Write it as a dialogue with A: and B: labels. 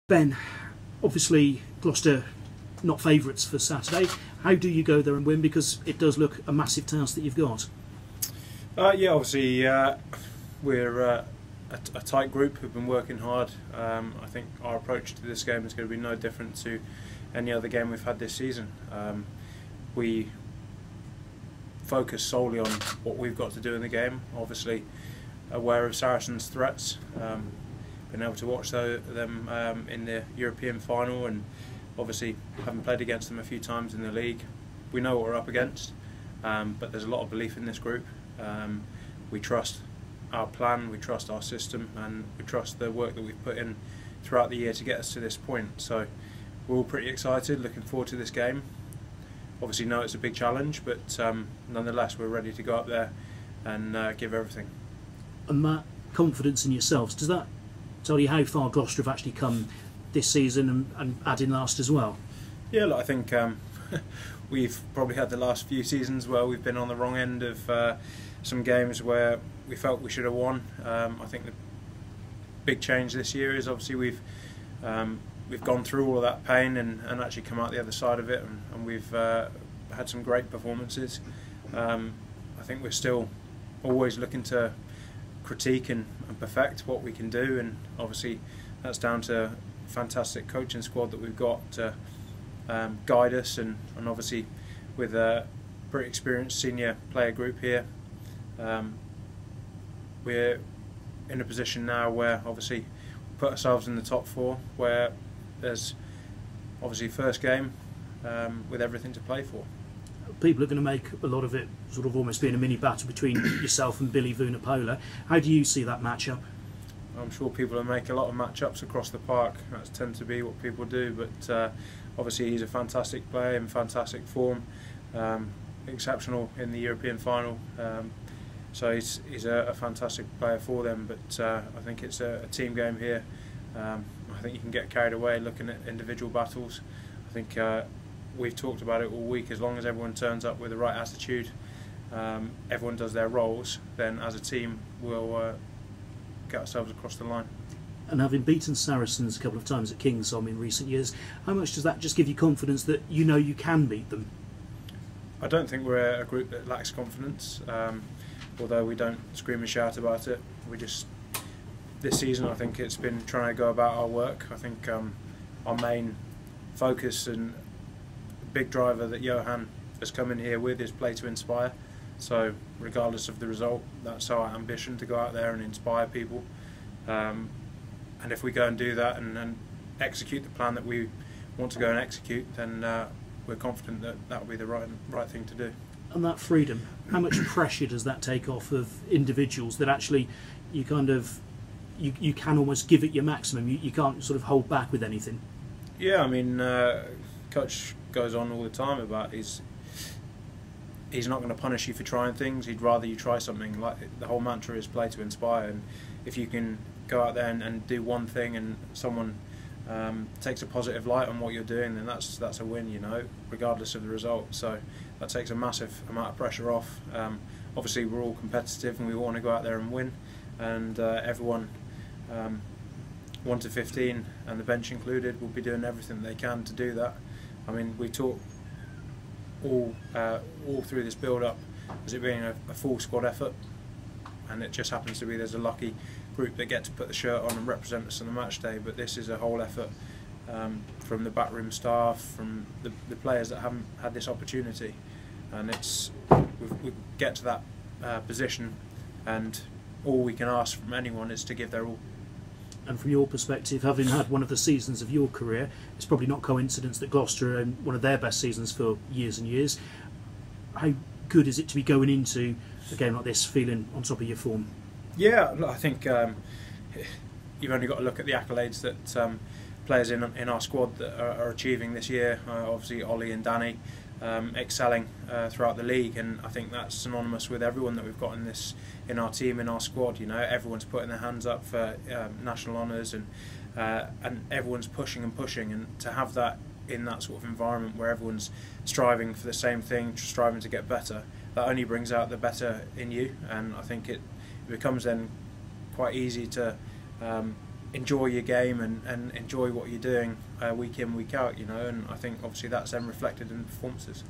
A: Ben, obviously Gloucester not favourites for Saturday. How do you go there and win? Because it does look a massive task that you've got.
B: Yeah, obviously we're a tight group who've been working hard. I think our approach to this game is going to be no different to any other game we've had this season. We focus solely on what we've got to do in the game. Obviously aware of Saracens' threats. Been able to watch them in the European final, and obviously having played against them a few times in the league, we know what we're up against, but there's a lot of belief in this group. We trust our plan, we trust our system, and we trust the work that we've put in throughout the year to get us to this point. So we're all pretty excited, looking forward to this game. Obviously know it's a big challenge, but nonetheless we're ready to go up there and give everything. And
A: that confidence in yourselves, does that tell you how far Gloucester have actually come this season and add in last as well?
B: Yeah, look, I think we've probably had the last few seasons where we've been on the wrong end of some games where we felt we should have won. I think the big change this year is obviously we've gone through all of that pain and actually come out the other side of it, and we've had some great performances. I think we're still always looking to critique and perfect what we can do, and obviously that's down to a fantastic coaching squad that we've got to guide us, and obviously with a pretty experienced senior player group here, we're in a position now where obviously we put ourselves in the top four, where there's obviously first game with everything to play for.
A: People are going to make a lot of it sort of almost being a mini battle between yourself and Billy Vunipola. How do you see that matchup?
B: I'm sure people will make a lot of matchups across the park. That tends to be what people do, but obviously he's a fantastic player in fantastic form, exceptional in the European final. So he's a fantastic player for them, but I think it's a team game here. I think you can get carried away looking at individual battles. I think we've talked about it all week. As long as everyone turns up with the right attitude, everyone does their roles, then as a team we'll get ourselves across the line.
A: And having beaten Saracens a couple of times at Kingsholm in recent years, how much does that just give you confidence that you know you can beat them?
B: I don't think we're a group that lacks confidence, although we don't scream and shout about it. We just, this season I think it's been trying to go about our work. I think our main focus and big driver that Johan has come in here with is play to inspire. So regardless of the result, that's our ambition, to go out there and inspire people. And if we go and do that and execute the plan that we want to go and execute, then we're confident that that will be the right thing to do.
A: And that freedom, how much pressure does that take off of individuals, that actually you kind of you can almost give it your maximum, you can't sort of hold back with anything?
B: Yeah, I mean, Coach goes on all the time about he's not going to punish you for trying things. He'd rather you try something. Like, the whole mantra is play to inspire, and if you can go out there and do one thing and someone takes a positive light on what you're doing, then that's a win, you know, regardless of the result. So that takes a massive amount of pressure off. Obviously we're all competitive and we want to go out there and win, and everyone 1 to 15 and the bench included will be doing everything they can to do that. I mean, we talk all through this build-up as it being a full squad effort, and it just happens to be there's a lucky group that get to put the shirt on and represent us on the match day, but this is a whole effort from the backroom staff, from the players that haven't had this opportunity, and we get to that position, and all we can ask from anyone is to give their all.
A: And from your perspective, having had one of the seasons of your career, it's probably not coincidence that Gloucester are in one of their best seasons for years and years. How good is it to be going into a game like this feeling on top of your form?
B: Yeah, I think you've only got to look at the accolades that players in our squad that are achieving this year. Obviously Ollie and Danny excelling throughout the league, and I think that's synonymous with everyone that we've got in our team, in our squad. You know, everyone's putting their hands up for national honours, and everyone's pushing and pushing, and to have that in that sort of environment where everyone's striving for the same thing, striving to get better, that only brings out the better in you, and I think it becomes then quite easy to enjoy your game and enjoy what you're doing week in, week out, you know, and I think obviously that's then reflected in performances.